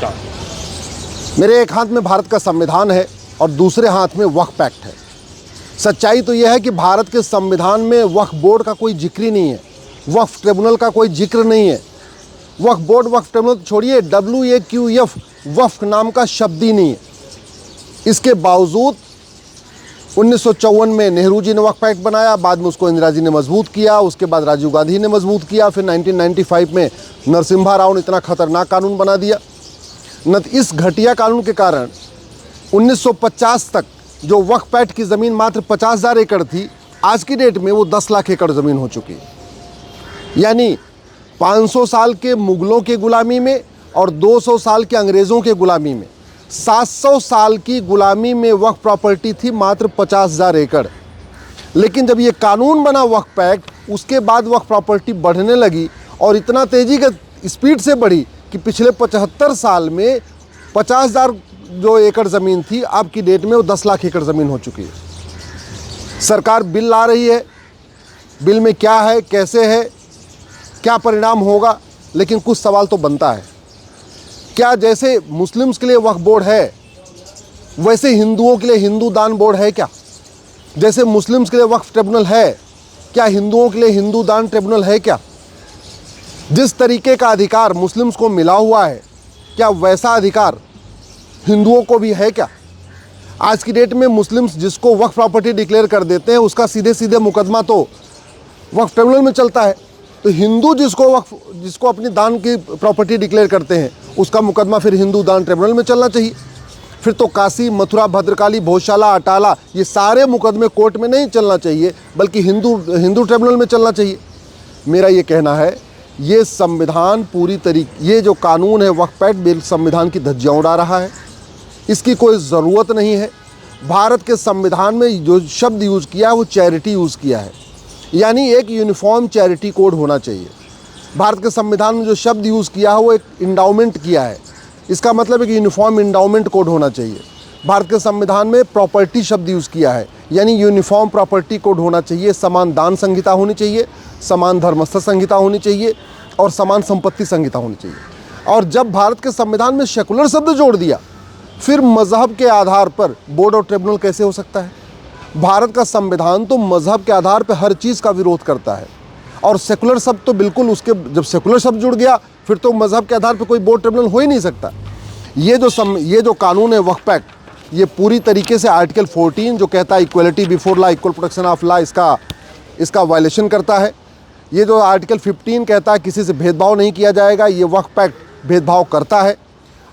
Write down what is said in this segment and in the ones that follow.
नमस्कार। मेरे एक हाथ में भारत का संविधान है और दूसरे हाथ में वक्फ एक्ट है। सच्चाई तो यह है कि भारत के संविधान में वक्फ बोर्ड का कोई जिक्र ही नहीं है, वक्फ ट्रिब्यूनल का कोई जिक्र नहीं है। वक्फ बोर्ड, वक्फ ट्रिब्यूनल छोड़िए, WAQF वक्फ नाम का शब्द ही नहीं है। इसके बावजूद 1954 में नेहरू जी ने वक्फ एक्ट बनाया, बाद में उसको इंदिरा जी ने मजबूत किया, उसके बाद राजीव गांधी ने मजबूत किया, फिर 1995 में नरसिम्हा राव ने इतना खतरनाक कानून बना दिया। इस घटिया कानून के कारण 1950 तक जो वक्फ एक्ट की ज़मीन मात्र 50,000 एकड़ थी, आज की डेट में वो 10 लाख एकड़ ज़मीन हो चुकी है। यानी 500 साल के मुग़लों के ग़ुलामी में और 200 साल के अंग्रेज़ों के ग़ुलामी में 700 साल की ग़ुलामी में वक्फ प्रॉपर्टी थी मात्र 50,000 एकड़। लेकिन जब ये कानून बना वक्फ एक्ट, उसके बाद वक्फ प्रॉपर्टी बढ़ने लगी और इतना तेज़ी के स्पीड से बढ़ी कि पिछले 75 साल में 50,000 जो एकड़ ज़मीन थी, अब की डेट में वो 10 लाख एकड़ ज़मीन हो चुकी है। सरकार बिल ला रही है, बिल में क्या है, कैसे है, क्या परिणाम होगा, लेकिन कुछ सवाल तो बनता है। क्या जैसे मुस्लिम्स के लिए वक्फ बोर्ड है, वैसे हिंदुओं के लिए हिंदू दान बोर्ड है क्या? जैसे मुस्लिम्स के लिए वक्फ ट्रिब्यूनल है, क्या हिंदुओं के लिए हिंदू दान ट्रिब्यूनल है क्या? जिस तरीके का अधिकार मुस्लिम्स को मिला हुआ है, क्या वैसा अधिकार हिंदुओं को भी है क्या? आज की डेट में मुस्लिम्स जिसको वक्फ प्रॉपर्टी डिक्लेयर कर देते हैं, उसका सीधे सीधे मुकदमा तो वक्फ ट्रिब्यूनल में चलता है। तो हिंदू जिसको अपनी दान की प्रॉपर्टी डिक्लेयर करते हैं, उसका मुकदमा फिर हिंदू दान ट्रिब्यूनल में चलना चाहिए। फिर तो काशी, मथुरा, भद्रकाली, भोजशाला, अटाला, ये सारे मुकदमे कोर्ट में नहीं चलना चाहिए, बल्कि हिंदू ट्रिब्यूनल में चलना चाहिए। मेरा ये कहना है, ये संविधान ये जो कानून है वक्फ एक्ट, संविधान की धज्जियाँ उड़ा रहा है। इसकी कोई ज़रूरत नहीं है। भारत के संविधान में जो शब्द यूज़ किया है वो चैरिटी यूज़ किया है, यानी एक यूनिफॉर्म चैरिटी कोड होना चाहिए। भारत के संविधान में जो शब्द यूज़ किया है वो एक इंडाउमेंट किया है, इसका मतलब एक यूनिफॉर्म इंडाउमेंट कोड होना चाहिए। भारत के संविधान में प्रॉपर्टी शब्द यूज़ किया है, यानी यूनिफॉर्म प्रॉपर्टी कोड होना चाहिए। समान दान संहिता होनी चाहिए, समान धर्मस्थ संहिता होनी चाहिए और समान संपत्ति संहिता होनी चाहिए। और जब भारत के संविधान में सेकुलर शब्द जोड़ दिया, फिर मज़हब के आधार पर बोर्ड और ट्रिब्यूनल कैसे हो सकता है? भारत का संविधान तो मज़हब के आधार पर हर चीज़ का विरोध करता है, और सेकुलर शब्द तो बिल्कुल उसके, जब सेकुलर शब्द जुड़ गया फिर तो मज़हब के आधार पर कोई बोर्ड ट्रिब्यूनल हो ही नहीं सकता। ये जो कानून है वक्फ एक्ट, ये पूरी तरीके से आर्टिकल 14 जो कहता है equality before law, equal protection of law, इसका वायलेशन करता है। ये जो आर्टिकल 15 कहता है किसी से भेदभाव नहीं किया जाएगा, ये वक्फ एक्ट भेदभाव करता है।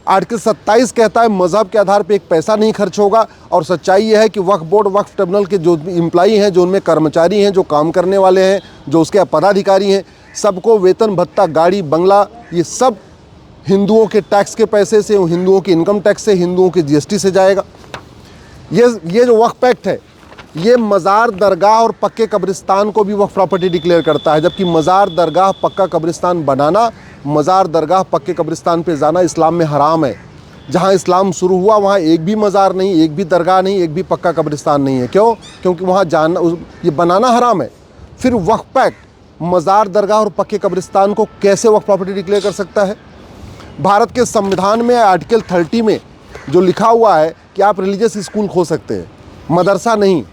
आर्टिकल 27 कहता है मज़हब के आधार पे एक पैसा नहीं खर्च होगा, और सच्चाई ये है कि वक्फ बोर्ड, वक्फ ट्रिब्यूनल के जो एम्प्लॉई हैं, जो उनमें कर्मचारी हैं, जो काम करने वाले हैं, जो उसके पदाधिकारी हैं, सबको वेतन भत्ता, गाड़ी, बंगला, ये सब हिंदुओं के टैक्स के पैसे से, हिंदुओं के इनकम टैक्स से, हिंदुओं के GST से जाएगा। ये जो वक्फ एक्ट है, ये मज़ार, दरगाह और पक्के कब्रिस्तान को भी वक्फ प्रॉपर्टी डिक्लेयर करता है, जबकि मज़ार, दरगाह, पक्का कब्रिस्तान बनाना, मज़ार, दरगाह, पक्के कब्रिस्तान पे जाना इस्लाम में हराम है। जहाँ इस्लाम शुरू हुआ वहाँ एक भी मज़ार नहीं, एक भी दरगाह नहीं, एक भी पक्का कब्रिस्तान नहीं है। क्यों? क्योंकि वहाँ जाना, ये बनाना हराम है। फिर वक्फ एक्ट मज़ार, दरगाह और पक्के कब्रिस्तान को कैसे वक्फ प्रॉपर्टी डिक्लेयर कर सकता है? भारत के संविधान में आर्टिकल 30 में जो लिखा हुआ है कि आप रिलीजियस स्कूल खोल सकते हैं, मदरसा नहीं।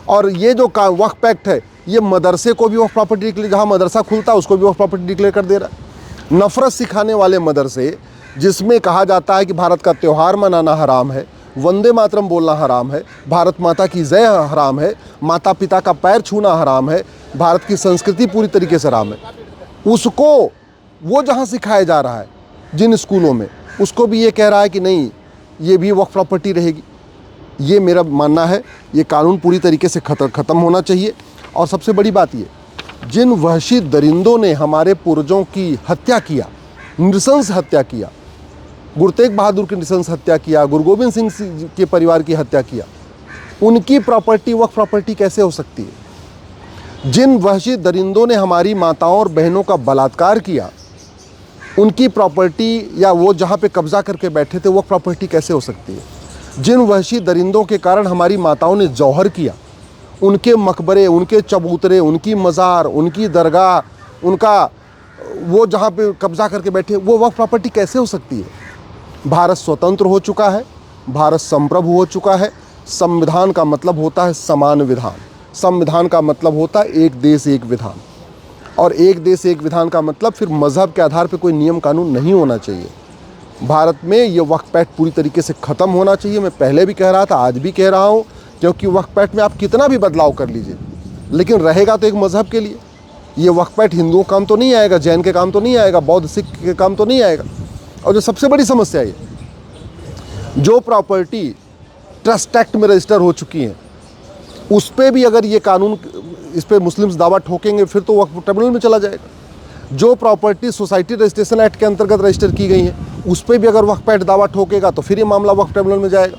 और ये जो वक्फ एक्ट है, ये मदरसे को भी वक्फ प्रॉपर्टी डिक्लेयर, जहाँ मदरसा खुलता है उसको भी वक्फ प्रॉपर्टी डिक्लेयर कर दे रहा है। नफ़रत सिखाने वाले मदरसे, जिसमें कहा जाता है कि भारत का त्यौहार मनाना हराम है, वंदे मातरम बोलना हराम है, भारत माता की जय हराम है, माता पिता का पैर छूना हराम है, भारत की संस्कृति पूरी तरीके से हराम है, उसको वो जहाँ सिखाया जा रहा है जिन स्कूलों में, उसको भी ये कह रहा है कि नहीं, ये भी वक्फ प्रॉपर्टी रहेगी। ये मेरा मानना है, ये कानून पूरी तरीके से ख़त्म होना चाहिए। और सबसे बड़ी बात ये, जिन वहशी दरिंदों ने हमारे पूर्वजों की हत्या किया, नृशंस हत्या किया, गुरु तेग बहादुर की नृशंस हत्या किया, गुरु गोविंद सिंह के परिवार की हत्या किया, उनकी प्रॉपर्टी वक्फ प्रॉपर्टी कैसे हो सकती है? जिन वहशी दरिंदों ने हमारी माताओं और बहनों का बलात्कार किया, उनकी प्रॉपर्टी या वो जहाँ पे कब्ज़ा करके बैठे थे वो प्रॉपर्टी कैसे हो सकती है? जिन वहशी दरिंदों के कारण हमारी माताओं ने जौहर किया, उनके मकबरे, उनके चबूतरे, उनकी मज़ार, उनकी दरगाह, उनका वो जहाँ पे कब्ज़ा करके बैठे, वो वक्फ प्रॉपर्टी कैसे हो सकती है? भारत स्वतंत्र हो चुका है, भारत संप्रभु हो चुका है। संविधान का मतलब होता है समान विधान, संविधान का मतलब होता है एक देश एक विधान, और एक देश एक विधान का मतलब फिर मज़हब के आधार पर कोई नियम कानून नहीं होना चाहिए। भारत में ये वक्फ एक्ट पूरी तरीके से ख़त्म होना चाहिए। मैं पहले भी कह रहा था, आज भी कह रहा हूँ, क्योंकि वक्फ एक्ट में आप कितना भी बदलाव कर लीजिए, लेकिन रहेगा तो एक मज़हब के लिए। ये वक्फ एक्ट हिंदुओं काम तो नहीं आएगा, जैन के काम तो नहीं आएगा, बौद्ध सिख के काम तो नहीं आएगा। और जो सबसे बड़ी समस्या है, जो प्रॉपर्टी ट्रस्ट एक्ट में रजिस्टर हो चुकी हैं, उस पर भी अगर ये कानून, इस पर मुस्लिम्स दावा ठोकेंगे, फिर तो वक्फ ट्रिब्यूनल में चला जाएगा। जो प्रॉपर्टी सोसाइटी रजिस्ट्रेशन एक्ट के अंतर्गत रजिस्टर की गई हैं, उस पर भी अगर वक्फ एक्ट दावा ठोकेगा तो फिर ये मामला वक्फ ट्रिब्यूनल में जाएगा।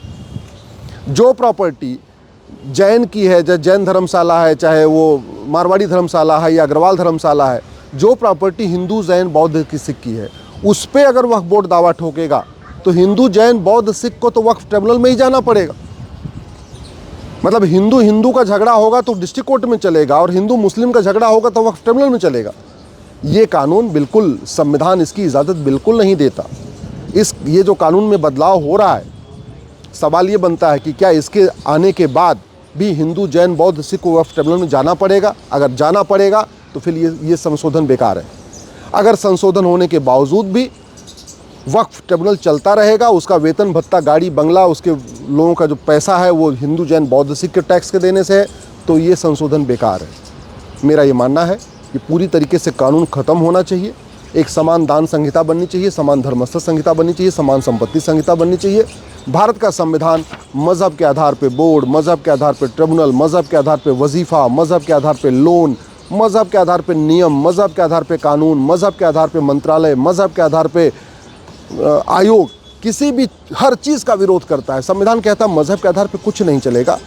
जो प्रॉपर्टी जैन की है, चाहे जैन धर्मशाला है, चाहे वो मारवाड़ी धर्मशाला है या अग्रवाल धर्मशाला है, जो प्रॉपर्टी हिंदू जैन बौद्ध की सिख की है, उस पर अगर वक्फ बोर्ड दावा ठोकेगा तो हिंदू जैन बौद्ध सिख को तो वक्फ ट्रिब्यूनल में ही जाना पड़ेगा। मतलब हिंदू हिंदू का झगड़ा होगा तो डिस्ट्रिक्ट कोर्ट में चलेगा, और हिंदू मुस्लिम का झगड़ा होगा तो वक्फ ट्रिब्यूनल में चलेगा। ये कानून बिल्कुल, संविधान इसकी इजाज़त बिल्कुल नहीं देता। ये जो कानून में बदलाव हो रहा है, सवाल ये बनता है कि क्या इसके आने के बाद भी हिंदू जैन बौद्ध सिख को वक्फ ट्रिब्यूनल में जाना पड़ेगा? अगर जाना पड़ेगा तो फिर ये संशोधन बेकार है। अगर संशोधन होने के बावजूद भी वक्फ ट्रिब्यूनल चलता रहेगा, उसका वेतन भत्ता, गाड़ी बंगला, उसके लोगों का जो पैसा है वो हिंदू जैन बौद्ध सिख के टैक्स के देने से है, तो ये संशोधन बेकार है। मेरा ये मानना है कि पूरी तरीके से कानून ख़त्म होना चाहिए। एक समान दान संहिता बननी चाहिए, समान धर्मस्थ संहिता बननी चाहिए, समान संपत्ति संहिता बननी चाहिए। भारत का संविधान मज़हब के आधार पे बोर्ड, मज़हब के आधार पे ट्रिब्यूनल, मज़हब के आधार पे वजीफ़ा, मज़हब के आधार पे लोन, मज़हब के आधार पे नियम, मज़हब के आधार पे कानून, मज़हब के आधार पे मंत्रालय, मज़हब के आधार पे आयोग, किसी भी हर चीज़ का विरोध करता है। संविधान कहता है मज़हब के आधार पे कुछ नहीं चलेगा,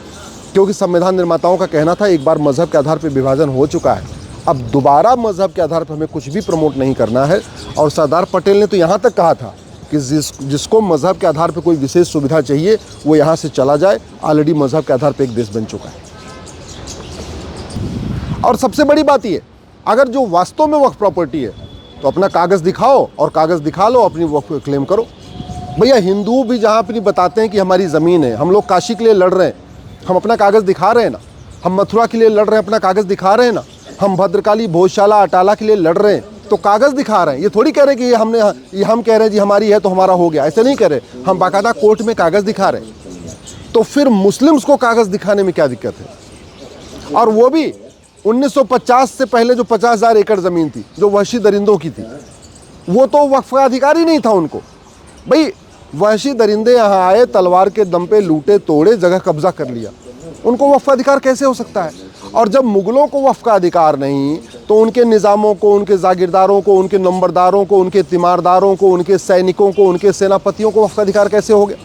क्योंकि संविधान निर्माताओं का कहना था एक बार मज़हब के आधार पे विभाजन हो चुका है, अब दोबारा मज़हब के आधार पर हमें कुछ भी प्रमोट नहीं करना है। और सरदार पटेल ने तो यहाँ तक कहा था कि जिसको मज़हब के आधार पर कोई विशेष सुविधा चाहिए वो यहाँ से चला जाए। ऑलरेडी मज़हब के आधार पर एक देश बन चुका है। और सबसे बड़ी बात ये, अगर जो वास्तव में वक्फ प्रॉपर्टी है तो अपना कागज़ दिखाओ, और कागज़ दिखा लो, अपनी वक्फ क्लेम करो। भैया हिंदू भी जहाँ अपनी बताते हैं कि हमारी ज़मीन है, हम लोग काशी के लिए लड़ रहे हैं, हम अपना कागज़ दिखा रहे हैं ना। हम मथुरा के लिए लड़ रहे हैं, अपना कागज़ दिखा रहे हैं ना। हम भद्रकाली, भोजशाला, अटाला के लिए लड़ रहे हैं, तो कागज़ दिखा रहे हैं। ये थोड़ी कह रहे कि ये हम कह रहे हैं जी हमारी है तो हमारा हो गया, ऐसे नहीं कह रहे। हम बाकायदा कोर्ट में कागज़ दिखा रहे हैं। तो फिर मुस्लिम्स को कागज़ दिखाने में क्या दिक्कत है? और वो भी 1950 से पहले जो 50,000 एकड़ ज़मीन थी, जो वहशी दरिंदों की थी, वो तो वक्फ का अधिकार ही नहीं था उनको। भाई वहशी दरिंदे यहाँ आए, तलवार के दम पे लूटे तोड़े, जगह कब्जा कर लिया, उनको वक्फ का अधिकार कैसे हो सकता है? और जब मुग़लों को वक्फ का अधिकार नहीं, तो उनके निज़ामों को, उनके जागीरदारों को, उनके नंबरदारों को, उनके तिमारदारों को, उनके सैनिकों को, उनके सेनापतियों को वक्फ का अधिकार कैसे हो गया?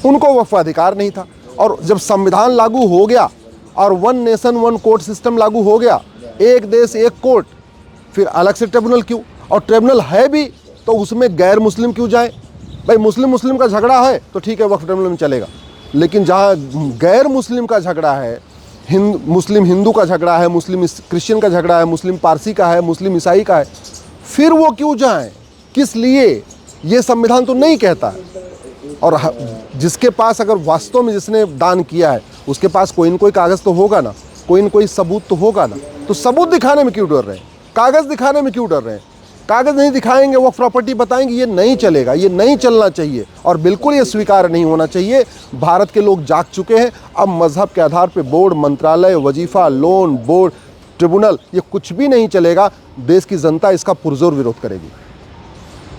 उनको वक्फ का अधिकार नहीं था। और जब संविधान लागू हो गया और one nation one court system लागू हो गया, एक देश एक कोर्ट, फिर अलग से ट्रिब्यूनल क्यों? और ट्रिब्यूनल है भी तो उसमें गैर मुस्लिम क्यों जाए? भाई मुस्लिम का झगड़ा है तो ठीक है, वक्फ ट्रिब्यूनल में चलेगा, लेकिन जहाँ गैर मुस्लिम का झगड़ा है, मुस्लिम हिंदू का झगड़ा है, मुस्लिम क्रिश्चियन का झगड़ा है, मुस्लिम पारसी का है, मुस्लिम ईसाई का है, फिर वो क्यों जाएं? किस लिए? ये संविधान तो नहीं कहता है। और जिसके पास, अगर वास्तव में जिसने दान किया है, उसके पास कोई न कोई कागज़ तो होगा ना, कोई न कोई सबूत तो होगा ना। तो सबूत दिखाने में क्यों डर रहे हैं? कागज़ दिखाने में क्यों डर रहे हैं? कागज़ नहीं दिखाएंगे, वो प्रॉपर्टी बताएंगे, ये नहीं चलेगा, ये नहीं चलना चाहिए, और बिल्कुल ये स्वीकार नहीं होना चाहिए। भारत के लोग जाग चुके हैं। अब मज़हब के आधार पे बोर्ड, मंत्रालय, वजीफ़ा, लोन, बोर्ड, ट्रिब्यूनल, ये कुछ भी नहीं चलेगा। देश की जनता इसका पुरजोर विरोध करेगी।